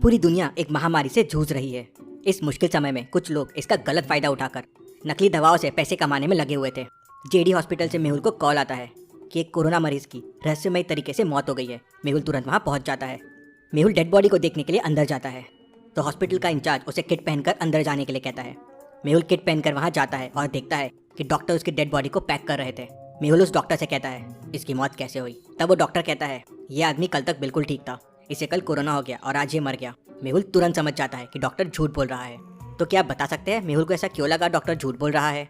पूरी दुनिया एक महामारी से जूझ रही है। इस मुश्किल समय में कुछ लोग इसका गलत फायदा उठाकर नकली दवाओं से पैसे कमाने में लगे हुए थे। जेडी हॉस्पिटल से मेहुल को कॉल आता है कि एक कोरोना मरीज की रहस्यमय तरीके से मौत हो गई है। मेहुल तुरंत वहां पहुंच जाता है। मेहुल डेड बॉडी को देखने के लिए अंदर जाता है तो हॉस्पिटल का इंचार्ज उसे किट पहनकर अंदर जाने के लिए कहता है। मेहुल किट पहनकर वहां जाता है और देखता है कि डॉक्टर उसकी डेड बॉडी को पैक कर रहे थे। मेहुल उस डॉक्टर से कहता है इसकी मौत कैसे हुई। तब वो डॉक्टर कहता है ये आदमी कल तक बिल्कुल ठीक था, इसे कल कोरोना हो गया और आज ये मर गया। मेहुल तुरंत समझ जाता है कि डॉक्टर झूठ बोल रहा है। तो क्या आप बता सकते हैं मेहुल को ऐसा क्यों लगा डॉक्टर झूठ बोल रहा है?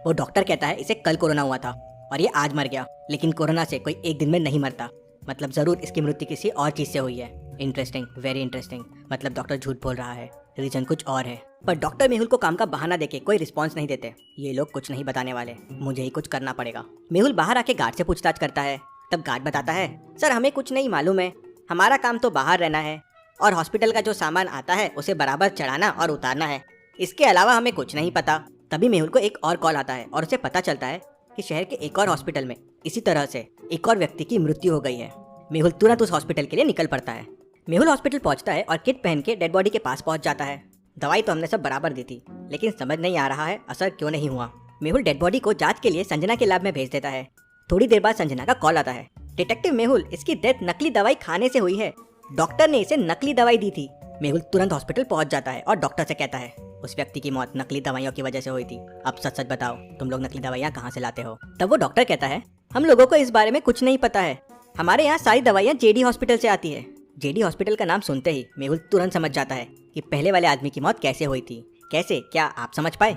वो डॉक्टर कहता है इसे कल कोरोना हुआ था और ये आज मर गया, लेकिन कोरोना से कोई एक दिन में नहीं मरता। मतलब जरूर इसकी मृत्यु किसी और चीज से हुई है। Interesting, very interesting. मतलब डॉक्टर झूठ बोल रहा है, रीजन कुछ और है। पर डॉक्टर मेहुल को काम का बहाना देके कोई रिस्पॉन्स नहीं देते। ये लोग कुछ नहीं बताने वाले, मुझे ही कुछ करना पड़ेगा। मेहुल बाहर आके गार्ड से पूछताछ करता है। तब गार्ड बताता है सर हमें कुछ नहीं मालूम है, हमारा काम तो बाहर रहना है और हॉस्पिटल का जो सामान आता है उसे बराबर चढ़ाना और उतारना है, इसके अलावा हमें कुछ नहीं पता। तभी मेहुल को एक और कॉल आता है और उसे पता चलता है कि शहर के एक और हॉस्पिटल में इसी तरह से एक और व्यक्ति की मृत्यु हो गई है। मेहुल तुरंत उस हॉस्पिटल के लिए निकल पड़ता है। मेहुल हॉस्पिटल पहुंचता है और किट पहन के डेड बॉडी के पास पहुंच जाता है। दवाई तो हमने सब बराबर दी थी, लेकिन समझ नहीं आ रहा है असर क्यों नहीं हुआ। मेहुल डेड बॉडी को जांच के लिए संजना के लैब में भेज देता है। थोड़ी देर बाद संजना का कॉल आता है। डिटेक्टिव मेहुल, इसकी डेथ नकली दवाई खाने से हुई है, डॉक्टर ने इसे नकली दवाई दी थी। मेहुल तुरंत हॉस्पिटल पहुंच जाता है और डॉक्टर से कहता है उस व्यक्ति की मौत नकली दवाइयों की वजह से हुई थी। अब सच सच बताओ तुम लोग नकली दवाइयाँ कहाँ से लाते हो? तब वो डॉक्टर कहता है हम लोगों को इस बारे में कुछ नहीं पता है, हमारे यहाँ सारी दवाइयाँ जेडी हॉस्पिटल से आती है। जेडी हॉस्पिटल का नाम सुनते ही मेहुल तुरंत समझ जाता है कि पहले वाले आदमी की मौत कैसे हुई थी। कैसे, क्या आप समझ पाए?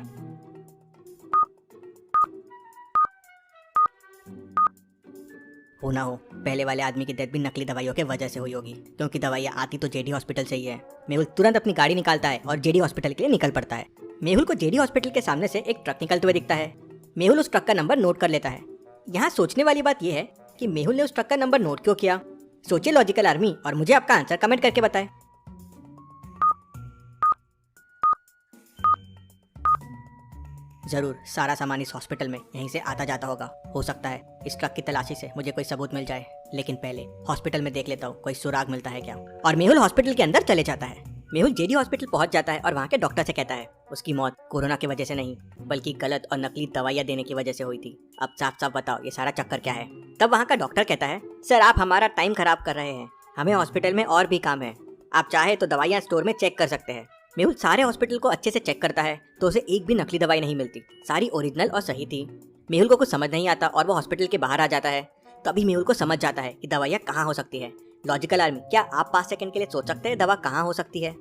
हो ना हो पहले वाले आदमी की डेथ भी नकली दवाइयों के वजह से हुई होगी, क्योंकि दवाइयाँ आती तो जेडी हॉस्पिटल से ही है। मेहुल तुरंत अपनी गाड़ी निकालता है और जेडी हॉस्पिटल के लिए निकल पड़ता है। मेहुल को जेडी हॉस्पिटल के सामने से एक ट्रक निकलते हुए दिखता है। मेहुल उस ट्रक का नंबर नोट कर लेता है। यहाँ सोचने वाली बात यह है कि मेहुल ने उस ट्रक का नंबर नोट क्यों किया। सोचिए लॉजिकल आर्मी और मुझे आपका आंसर कमेंट करके बताएं। जरूर सारा सामान इस हॉस्पिटल में यहीं से आता जाता होगा। हो सकता है इस ट्रक की तलाशी से मुझे कोई सबूत मिल जाए, लेकिन पहले हॉस्पिटल में देख लेता हूँ कोई सुराग मिलता है क्या। और मेहुल हॉस्पिटल के अंदर चले जाता है। मेहुल जेडी हॉस्पिटल पहुंच जाता है और वहाँ के डॉक्टर से कहता है उसकी मौत कोरोना की वजह से नहीं, बल्कि गलत और नकली दवाइयाँ देने की वजह से हुई थी। अब साफ साफ बताओ ये सारा चक्कर क्या है? तब वहाँ का डॉक्टर कहता है सर आप हमारा टाइम खराब कर रहे हैं, हमें हॉस्पिटल में और भी काम है, आप चाहे तो दवाइयाँ स्टोर में चेक कर सकते हैं। मेहुल सारे हॉस्पिटल को अच्छे से चेक करता है तो उसे एक भी नकली दवाई नहीं मिलती, सारी ओरिजिनल और सही थी। मेहुल को कुछ समझ नहीं आता और वो हॉस्पिटल के बाहर आ जाता है। तभी मेहुल को समझ जाता है कि दवाइयाँ कहाँ हो सकती है। लॉजिकल आर्मी, क्या आप 5 सेकंड के लिए सोच सकते हैं दवा कहाँ हो सकती है?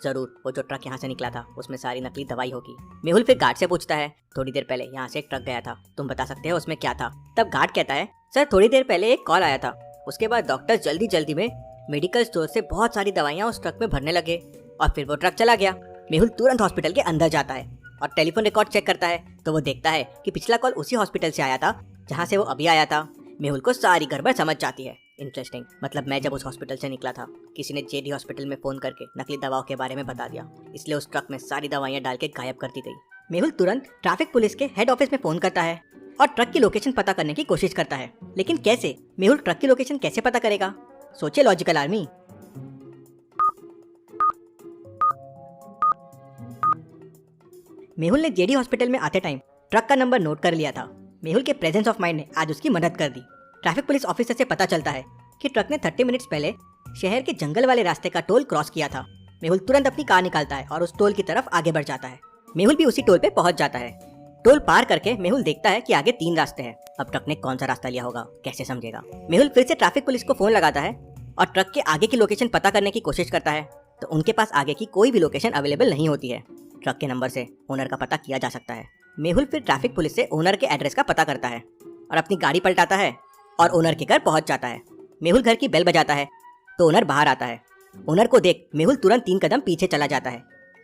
जरूर वो जो ट्रक यहाँ से निकला था उसमें सारी नकली दवाई होगी। मेहुल फिर गार्ड से पूछता है थोड़ी देर पहले यहाँ से एक ट्रक गया था, तुम बता सकते हो उसमें क्या था? तब गार्ड कहता है सर थोड़ी देर पहले एक कॉल आया था, उसके बाद डॉक्टर जल्दी जल्दी में मेडिकल स्टोर से बहुत सारी दवाइयाँ उस ट्रक में भरने लगे और फिर वो ट्रक चला गया। मेहुल तुरंत हॉस्पिटल के अंदर जाता है और टेलीफोन रिकॉर्ड चेक करता है तो वो देखता है कि पिछला कॉल उसी हॉस्पिटल से आया था जहाँ से वो अभी आया था। मेहुल को सारी गड़बड़ समझ जाती है। इंटरेस्टिंग, मतलब मैं जब उस हॉस्पिटल से निकला था किसी ने जेडी हॉस्पिटल में फोन करके नकली दवाओं के बारे में बता दिया, इसलिए उस ट्रक में सारी दवाइयाँ डाल के गायब कर दी गई। मेहुल तुरंत ट्रैफिक पुलिस के हेड ऑफिस में फोन करता है और ट्रक की लोकेशन पता करने की कोशिश करता है। लेकिन कैसे? मेहुल ट्रक की लोकेशन कैसे पता करेगा? सोचिए लॉजिकल आर्मी। मेहुल ने जेडी हॉस्पिटल में आते टाइम ट्रक का नंबर नोट कर लिया था। मेहुल के प्रेजेंस ऑफ माइंड ने आज उसकी मदद कर दी। ट्रैफिक पुलिस ऑफिसर से पता चलता है कि ट्रक ने 30 मिनट्स पहले शहर के जंगल वाले रास्ते का टोल क्रॉस किया था। मेहुल तुरंत अपनी कार निकालता है और उस टोल की तरफ आगे बढ़ जाता है। मेहुल भी उसी टोल पे पहुंच जाता है। टोल पार करके मेहुल देखता है कि आगे 3 रास्ते हैं। अब ट्रक ने कौन सा रास्ता लिया होगा, कैसे समझेगा? मेहुल फिर से ट्रैफिक पुलिस को फोन लगाता है और ट्रक के आगे की लोकेशन पता करने की कोशिश करता है तो उनके पास आगे की कोई भी लोकेशन अवेलेबल नहीं होती है। ट्रक के नंबर से ओनर का पता किया जा सकता है। मेहुल फिर ट्रैफिक पुलिस से ओनर के एड्रेस का पता करता है और अपनी गाड़ी पलटाता है और ओनर के घर पहुंच जाता है। मेहुल घर की बेल बजाता है तो ओनर बाहर आता है। ओनर को देख मेहुल तुरंत 3 कदम पीछे चला जाता है।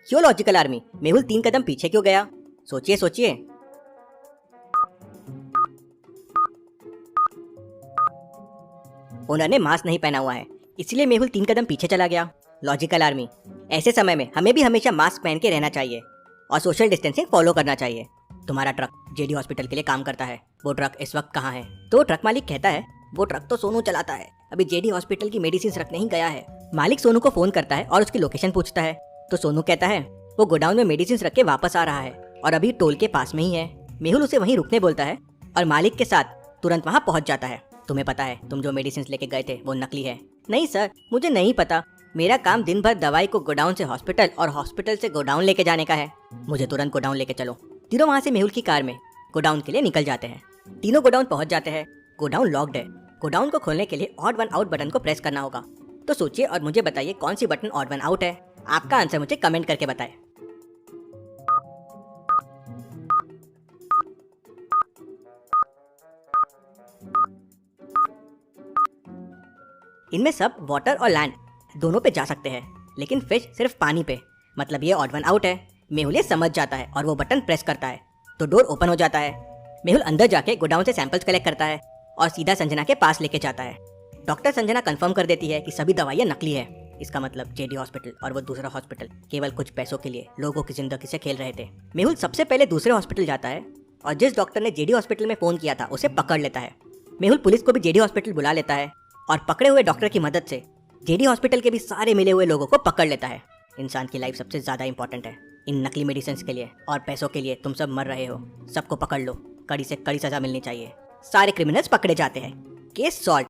क्यों लॉजिकल आर्मी, मेहुल 3 कदम पीछे क्यों गया? सोचिए सोचिए। ओनर ने मास्क नहीं पहना हुआ है, इसलिए मेहुल 3 कदम पीछे चला गया। लॉजिकल आर्मी, ऐसे समय में हमें भी हमेशा मास्क पहन के रहना चाहिए और सोशल डिस्टेंसिंग फॉलो करना चाहिए। तुम्हारा ट्रक जेडी हॉस्पिटल के लिए काम करता है, वो ट्रक इस वक्त कहाँ है? तो ट्रक मालिक कहता है वो ट्रक तो सोनू चलाता है, अभी जेडी हॉस्पिटल की मेडिसिन रखने ही गया है। मालिक सोनू को फोन करता है और उसकी लोकेशन पूछता है, तो सोनू कहता है वो गोडाउन में मेडिसिन रख के वापस आ रहा है और अभी टोल के पास में ही है। मेहुल उसे वहीं रुकने बोलता है और मालिक के साथ तुरंत वहाँ पहुँच जाता है। तुम्हें पता है तुम जो मेडिसिन लेके गए थे वो नकली है? नहीं सर, मुझे नहीं पता, मेरा काम दिन भर दवाई को गोडाउन से हॉस्पिटल और हॉस्पिटल से गोडाउन लेके जाने का है, मुझे तुरंत गोडाउन लेके चलो। तीनों वहाँ से मेहुल की कार में गोडाउन के लिए निकल जाते हैं। तीनों गोडाउन पहुँच जाते हैं। गोडाउन लॉक्ड है। गोडाउन को खोलने के लिए ऑड वन आउट बटन को प्रेस करना होगा। तो सोचिए और मुझे बताइए कौन सी बटन ऑड वन आउट है। आपका आंसर मुझे कमेंट करके बताएं। इनमें सब वाटर और लैंड दोनों पे जा सकते हैं, लेकिन फिश सिर्फ पानी पे, मतलब ये ऑड वन आउट है। मेहुल ये समझ जाता है और वो बटन प्रेस करता है तो डोर ओपन हो जाता है। मेहुल अंदर जाके गोडाउन से सैंपल्स कलेक्ट करता है और सीधा संजना के पास लेके जाता है। डॉक्टर संजना कंफर्म कर देती है कि सभी दवाइयाँ नकली है। इसका मतलब जेडी हॉस्पिटल और वो दूसरा हॉस्पिटल केवल कुछ पैसों के लिए लोगों की जिंदगी से खेल रहे थे। मेहुल सबसे पहले दूसरे हॉस्पिटल जाता है और जिस डॉक्टर ने जेडी हॉस्पिटल में फोन किया था उसे पकड़ लेता है। मेहुल पुलिस को भी जेडी हॉस्पिटल बुला लेता है और पकड़े हुए डॉक्टर की मदद से जेडी हॉस्पिटल के भी सारे मिले हुए लोगों को पकड़ लेता है। इंसान की लाइफ सबसे ज्यादा इंपॉर्टेंट है। इन नकली मेडिसिन के लिए और पैसों के लिए तुम सब मर रहे हो, सबको पकड़ लो, कड़ी से कड़ी सजा मिलनी चाहिए। सारे क्रिमिनल्स पकड़े जाते हैं। Case solve.